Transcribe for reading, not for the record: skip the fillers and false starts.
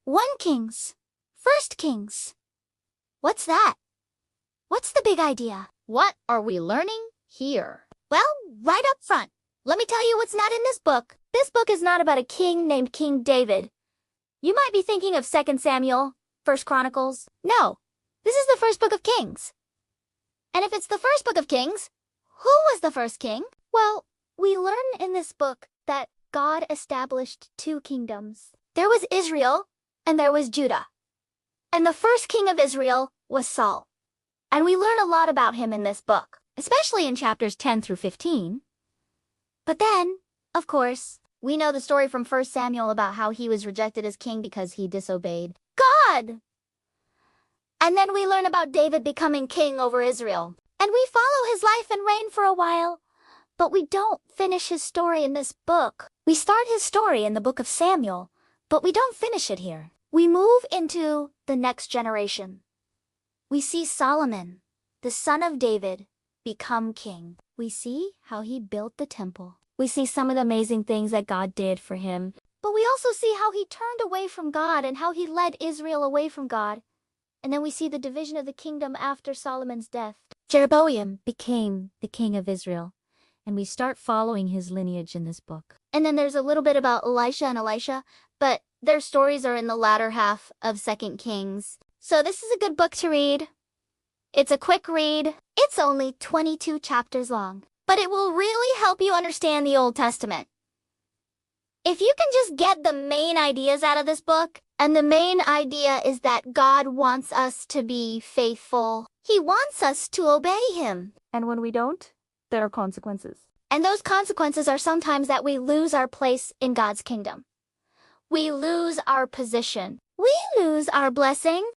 1 Kings. 1 Kings. What's that? What's the big idea? What are we learning here? Well, right up front, let me tell you what's not in this book. This book is not about a king named King David. You might be thinking of 2 Samuel, 1 Chronicles. No, this is the first book of Kings. And if it's the first book of Kings, who was the first king? Well, we learn in this book that God established 2 kingdoms. There was Israel, and there was Judah. And the first king of Israel was Saul. And we learn a lot about him in this book, especially in chapters 10 through 15. But then, of course, we know the story from 1 Samuel about how he was rejected as king because he disobeyed God. And then we learn about David becoming king over Israel. And we follow his life and reign for a while. But we don't finish his story in this book. We start his story in the book of Samuel, but we don't finish it here. We move into the next generation. We see Solomon, the son of David, become king. We see how he built the temple. We see some of the amazing things that God did for him. But we also see how he turned away from God and how he led Israel away from God. And then we see the division of the kingdom after Solomon's death. Jeroboam became the king of Israel. And we start following his lineage in this book. And then there's a little bit about Elisha and Elisha, but their stories are in the latter half of 2 Kings. So this is a good book to read. It's a quick read. It's only 22 chapters long, but it will really help you understand the Old Testament. If you can just get the main ideas out of this book, and the main idea is that God wants us to be faithful. He wants us to obey him. And when we don't, there are consequences. And those consequences are sometimes that we lose our place in God's kingdom. We lose our position. We lose our blessing.